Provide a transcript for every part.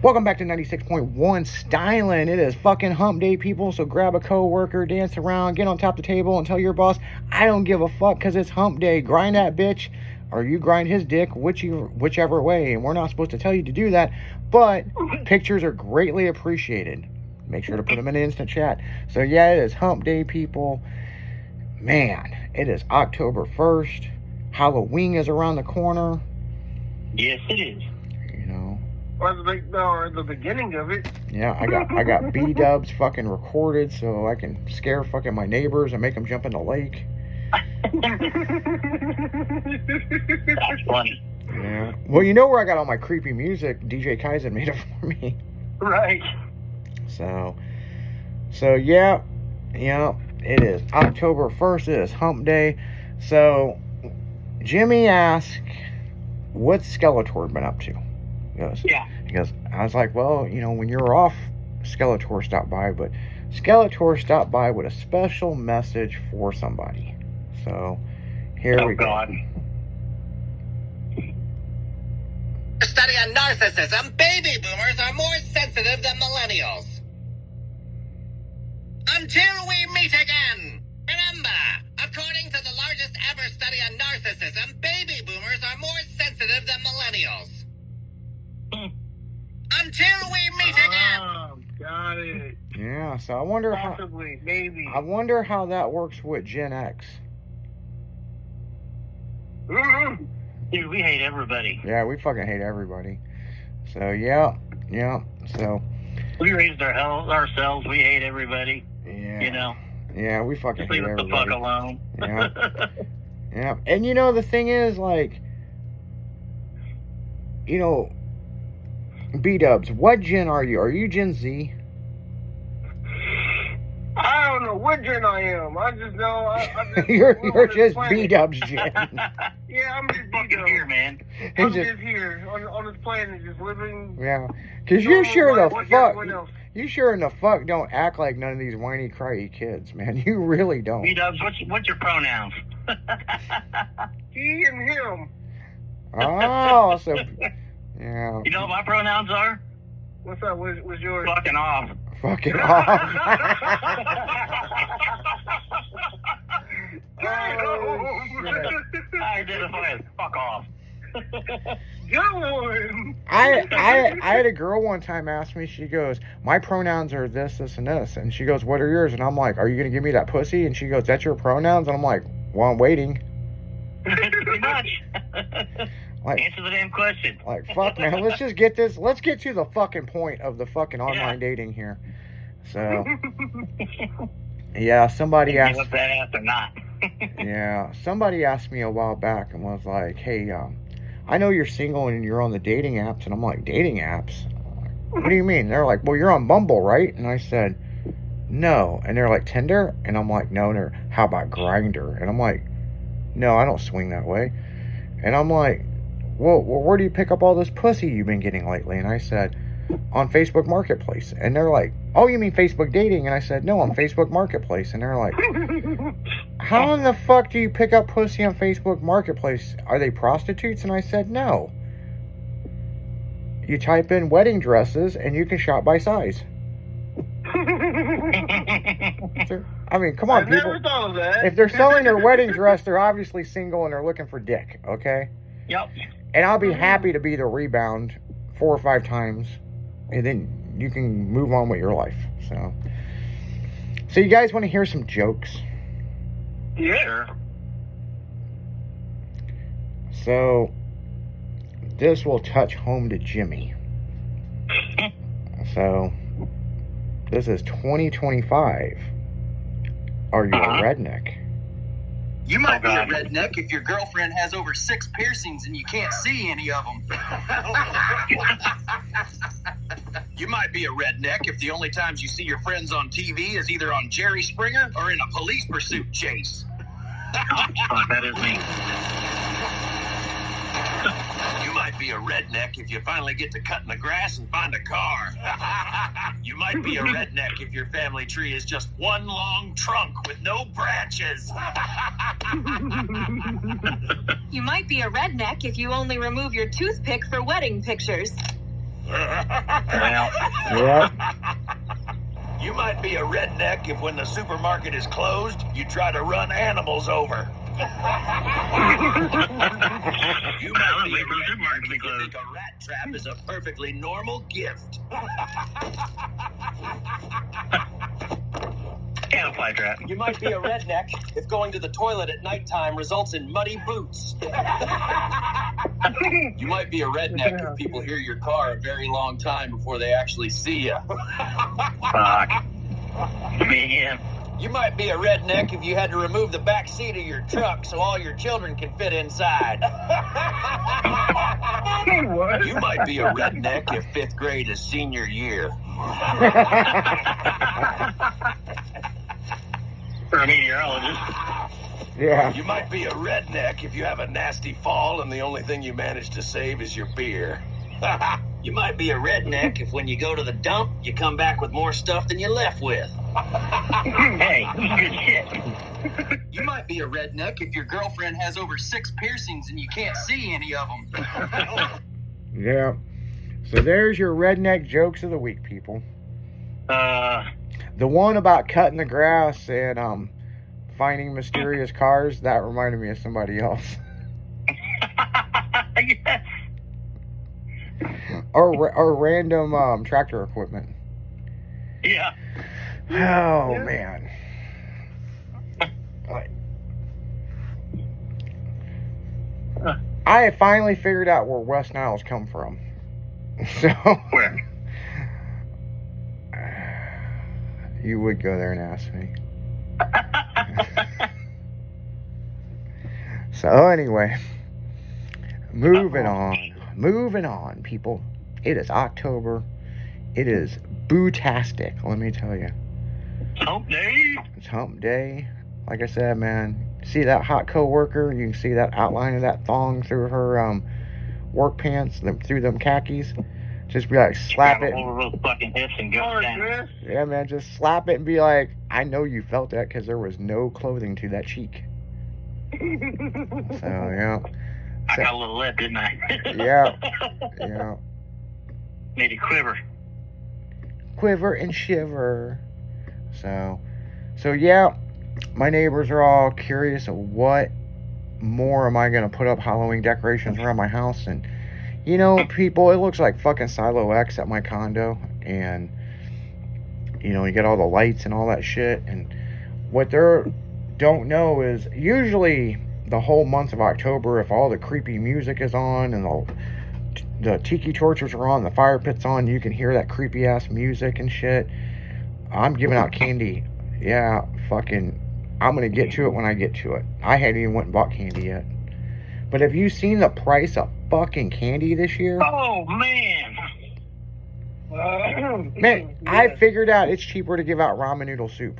Welcome back to 96.1 Stylin'. It is fucking hump day, people, so grab a co-worker, dance around, get on top of the table, and tell your boss, I don't give a fuck because it's hump day. Grind that bitch, or you grind his dick, whichever way. And we're not supposed to tell you to do that, but pictures are greatly appreciated. Make sure to put them in the instant chat. So yeah, it is hump day, people. Man, it is October 1st. Halloween is around the corner. Yes, it is. Or the beginning of it. Yeah, I got B-dubs fucking recorded so I can scare fucking my neighbors and make them jump in the lake. That's funny. Yeah. Well, you know where I got all my creepy music? DJ Kaizen made it for me. Right. So yeah, it is October 1st. It is hump day. So Jimmy asked, what's Skeletor been up to? He goes, I was like, well, when you're off, Skeletor stopped by, but Skeletor stopped by with a special message for somebody. So, here we go. God. Study on narcissism, baby boomers are more sensitive than millennials. Until we meet again. Remember, according to the largest ever study on narcissism, baby boomers are more sensitive than millennials. Until we meet again. Oh, got it. Yeah, so I wonder how that works with Gen X. Dude, we hate everybody. Yeah, we fucking hate everybody. So yeah. So we raised ourselves. We hate everybody. Yeah. Yeah, we fucking just hate everybody. Leave us the fuck alone. Yeah. Yeah. And the thing is, like, B-dubs, what gen are you? Are you Gen Z? I don't know what gen I am. I just know I just you're just B-dubs gen. Yeah, I'm just fucking here, man. I'm just here on this planet, just living. Yeah, because you sure in the fuck don't act like none of these whiny, cryy kids, man. You really don't. B-dubs, what's your pronouns? He and him. Oh, so yeah. You know what my pronouns are? What's up? What's yours? Fucking off. Fucking off. I identify as fuck off. I had a girl one time ask me, she goes, my pronouns are this, and this. And she goes, what are yours? And I'm like, are you going to give me that pussy? And she goes, that's your pronouns? And I'm like, well, I'm waiting. Pretty much. Like, answer the damn question. Like, fuck, man, let's get to the fucking point of the fucking online dating here. So, yeah, somebody asked. What's that ass or not? Yeah, somebody asked me a while back and was like, hey, I know you're single and you're on the dating apps. And I'm like, dating apps? What do you mean? They're like, well, you're on Bumble, right? And I said, no. And they're like, Tinder? And I'm like, no. And they're, how about Grindr? And I'm like, no, I don't swing that way. And I'm like, well, where do you pick up all this pussy you've been getting lately? And I said, on Facebook Marketplace. And they're like, oh, you mean Facebook dating? And I said, no, on Facebook Marketplace. And they're like, how in the fuck do you pick up pussy on Facebook Marketplace? Are they prostitutes? And I said, no. You type in wedding dresses and you can shop by size. I mean, come on, I've people. never thought of that. If they're selling their wedding dress, they're obviously single and they're looking for dick, okay? Yep. And I'll be happy to be the rebound 4 or 5 times, and then you can move on with your life. So you guys want to hear some jokes? Yeah. So this will touch home to Jimmy. So this is 2025. Are you a redneck? You might be a redneck if your girlfriend has over 6 piercings and you can't see any of them. You might be a redneck if the only times you see your friends on TV is either on Jerry Springer or in a police pursuit chase. That is me. You might be a redneck if you finally get to cutting the grass and find a car. You might be a redneck if your family tree is just one long trunk with no branches. You might be a redneck if you only remove your toothpick for wedding pictures. Well, Yep. You might be a redneck if when the supermarket is closed, you try to run animals over. You might be a wait for the supermarket to be redneck if you closed. think a rat trap is a perfectly normal gift. And a fly trap. You might be a redneck if going to the toilet at nighttime results in muddy boots. You might be a redneck if people hear your car a very long time before they actually see you. Fuck. Man. You might be a redneck if you had to remove the back seat of your truck so all your children can fit inside. What? You might be a redneck if 5th grade is senior year. For a meteorologist. Yeah. You might be a redneck if you have a nasty fall and the only thing you manage to save is your beer. You might be a redneck if when you go to the dump, you come back with more stuff than you left with. Hey, good shit. You might be a redneck if your girlfriend has over 6 piercings and you can't see any of them. Yeah. So there's your redneck jokes of the week, people. The one about cutting the grass and finding mysterious cars, that reminded me of somebody else. Yes. Or random tractor equipment. Yeah. Oh, man. I have finally figured out where West Niles come from. So Where? you would go there and ask me. So anyway, moving on, people. It is October. It is bootastic, let me tell you. Hump day. It's hump day. Like I said, man, see that hot coworker? You can see that outline of that thong through her work pants, through them khakis. Just be like, slap it. Over those fucking hips and go Oh, down. Chris. Yeah, man, just slap it and be like, I know you felt that because there was no clothing to that cheek. So, yeah. I got a little lip, didn't I? Yeah. Yeah. Made it quiver. Quiver and shiver. So yeah, my neighbors are all curious of what more am I going to put up Halloween decorations around my house. And, you know, people, it looks like fucking Silo X at my condo. And, you know, you get all the lights and all that shit. And what they don't know is usually the whole month of October, if all the creepy music is on and the tiki torches are on, the fire pit's on, you can hear that creepy ass music and shit. I'm giving out candy. Yeah, fucking, I'm gonna get to it when I get to it. I hadn't even went and bought candy yet. But have you seen the price of fucking candy this year? Oh, man. Man, I figured out it's cheaper to give out ramen noodle soup.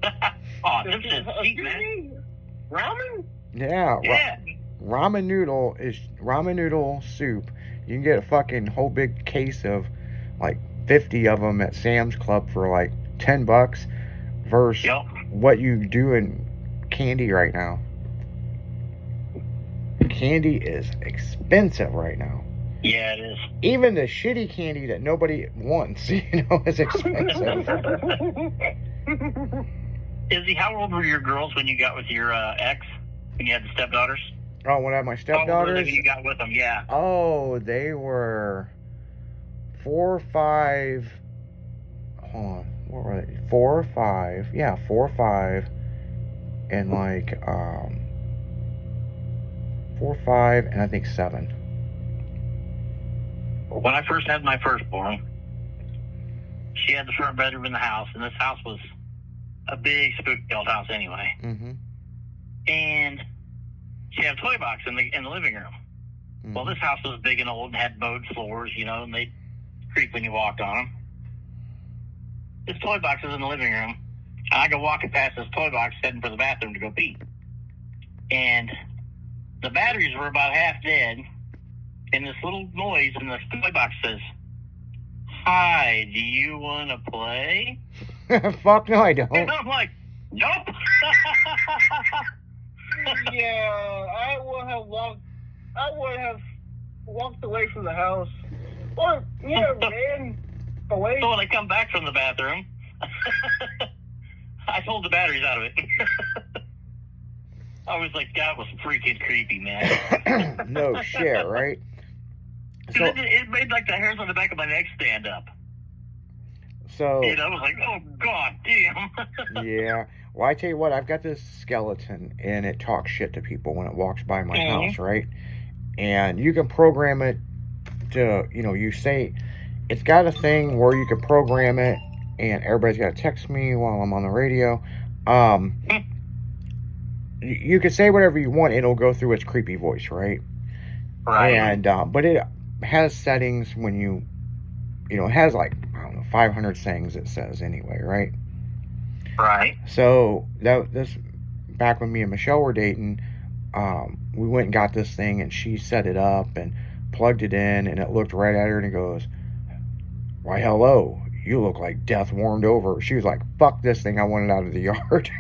Oh, this is cheap, man. Ramen? Yeah, Yeah. ramen noodle soup. You can get a fucking whole big case of like 50 of them at Sam's Club for like $10 versus Yep. what you do in candy right now. Candy is expensive right now. Yeah, it is. Even the shitty candy that nobody wants, you know, is expensive. Izzy, how old were your girls when you got with your ex? When you had the stepdaughters? Oh, when I had my How old were they stepdaughters? when you got with them? Yeah. Oh, they were 4 or 5. Hold on, what were they? 4 or 5. Yeah, 4 or 5, and like 4 or 5, and I think 7. When I first had my firstborn, she had the front bedroom in the house, and this house was a big spooky old house anyway. Mm-hmm. And she had a toy box in the living room. Mm-hmm. Well, this house was big and old and had bowed floors, you know, and they creak when you walked on them. This toy box is in the living room, and I go walking past this toy box, heading for the bathroom to go pee. And the batteries were about half dead, and this little noise in the toy box says, "Hi, do you want to play?" Fuck no, I don't. And I'm like, "Nope." Yeah, I would have walked away from the house. Or Yeah, man. Away. So when I come back from the bathroom, I pulled the batteries out of it. I was like, that was freaking creepy, man. No shit, right? So, It made like the hairs on the back of my neck stand up. so And I was like, oh, god damn. yeah. Well, I tell you what, I've got this skeleton, and it talks shit to people when it walks by my Mhm. house, right? And you can program it to, you say, it's got a thing where you can program it, and everybody's got to text me while I'm on the radio. You can say whatever you want, it'll go through its creepy voice, right? Right. And but it has settings when it has like, I don't know, 500 sayings it says anyway, right? Right. So this back when me and Michelle were dating, we went and got this thing, and she set it up and plugged it in, and it looked right at her, and it goes, "Why, hello, you look like death warmed over." She was like, "Fuck this thing, I want it out of the yard."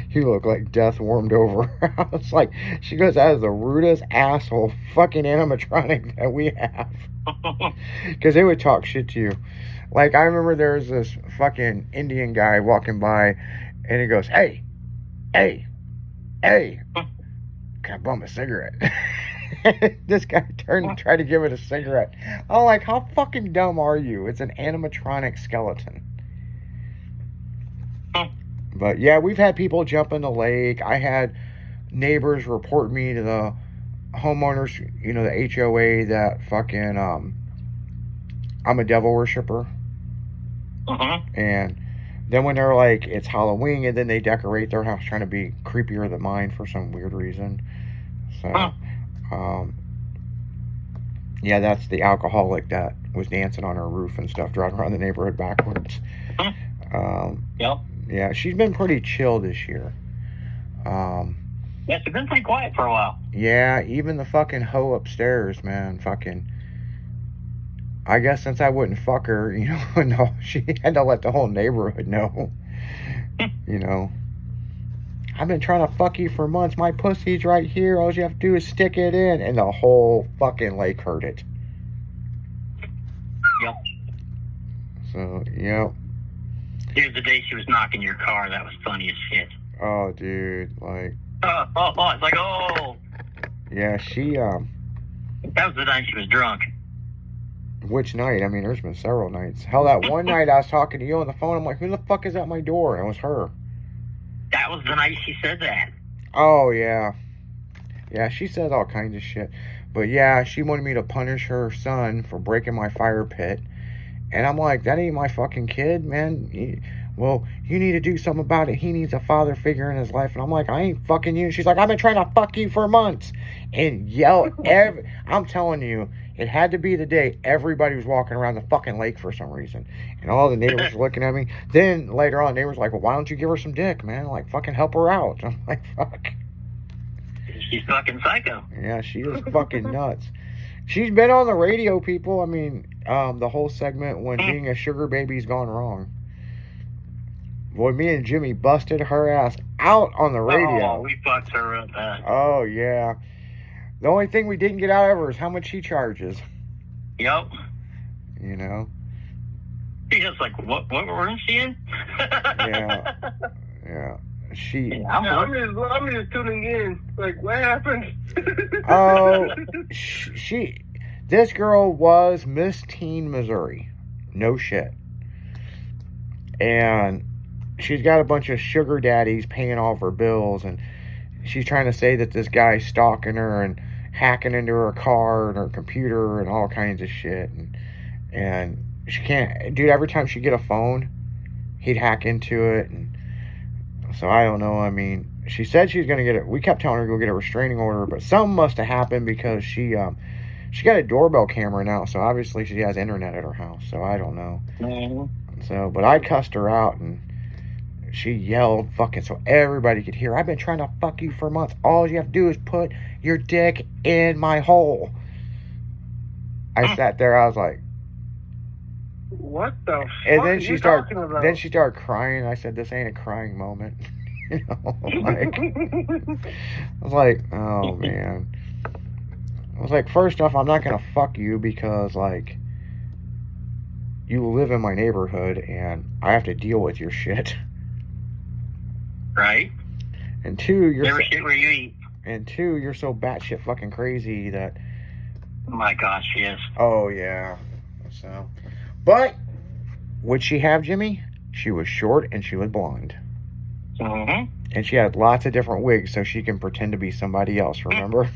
You look like death warmed over. I was like, she goes, "That is the rudest asshole fucking animatronic that we have." Because they would talk shit to you. Like, I remember there was this fucking Indian guy walking by, and he goes, hey, can I bum a cigarette? This guy turned and tried to give it a cigarette. I'm like, how fucking dumb are you? It's an animatronic skeleton. But yeah, we've had people jump in the lake. I had neighbors report me to the homeowners, the HOA, that fucking, I'm a devil worshiper. And then when they're like, it's Halloween, and then they decorate their house trying to be creepier than mine for some weird reason. So, yeah, that's the alcoholic that was dancing on her roof and stuff, driving around the neighborhood backwards. Yep. Yeah, she's been pretty chill this year. Yeah, she's been pretty quiet for a while. Yeah, even the fucking hoe upstairs, man, fucking... I guess since I wouldn't fuck her, no, she had to let the whole neighborhood know. I've been trying to fuck you for months. My pussy's right here. All you have to do is stick it in. And the whole fucking lake heard it. Yep. So, yep. Here's the day she was knocking your car. That was funny as shit. Oh, dude, like... It's like, oh! Yeah, she, That was the night she was drunk. Which night? I mean, there's been several nights. Hell, that one night I was talking to you on the phone. I'm like, who the fuck is at my door? And it was her. That was the night she said that. Oh, yeah. Yeah, she says all kinds of shit. But yeah, she wanted me to punish her son for breaking my fire pit. And I'm like, that ain't my fucking kid, man. You need to do something about it. He needs a father figure in his life. And I'm like, I ain't fucking you. She's like, I've been trying to fuck you for months. And yell I'm telling you, it had to be the day everybody was walking around the fucking lake for some reason. And all the neighbors were looking at me. Then later on, neighbors were like, well, why don't you give her some dick, man? Like, fucking help her out. I'm like, fuck. She's fucking psycho. Yeah, she is fucking nuts. She's been on the radio, people. I mean, the whole segment when being a sugar baby's gone wrong. Boy, me and Jimmy busted her ass out on the radio. Oh, we fucked her up. Oh, yeah. The only thing we didn't get out of her is how much she charges. Yep. She's just like, what room she in? Yeah. Yeah. I'm just tuning in. Like, what happened? Oh, this girl was Miss Teen Missouri. No shit. And she's got a bunch of sugar daddies paying all of her bills, and she's trying to say that this guy's stalking her and hacking into her car and her computer and all kinds of shit. And she can't, dude, every time she get a phone, he'd hack into it. And so I don't know. I mean, she said she's going to get it. We kept telling her to go get a restraining order, but something must have happened because she got a doorbell camera now. So obviously she has internet at her house. So I don't know. Mm-hmm. So, but I cussed her out, and she yelled fucking so everybody could hear. I've been trying to fuck you for months. All you have to do is put your dick in my hole. I sat there. I was like, what the fuck? and then are she you started. talking about? Then she started crying. I said, "This ain't a crying moment." Like I was like, "Oh man." I was like, first off, I'm not gonna fuck you because, like, you live in my neighborhood and I have to deal with your shit. Right? And two, Never shit where you eat. you're so batshit fucking crazy that, Oh my gosh, yes. oh yeah. So, but would she have Jimmy? She was short and she was blonde. Mm-hmm. And she had lots of different wigs so she can pretend to be somebody else, remember?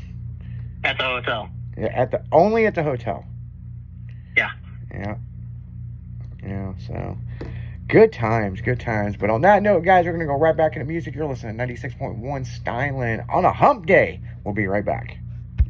At the hotel. Yeah, only at the hotel. Yeah. Yeah. Yeah, so good times. But on that note, guys, we're gonna go right back into music. You're listening to 96.1 Steinland on a hump day. We'll be right back.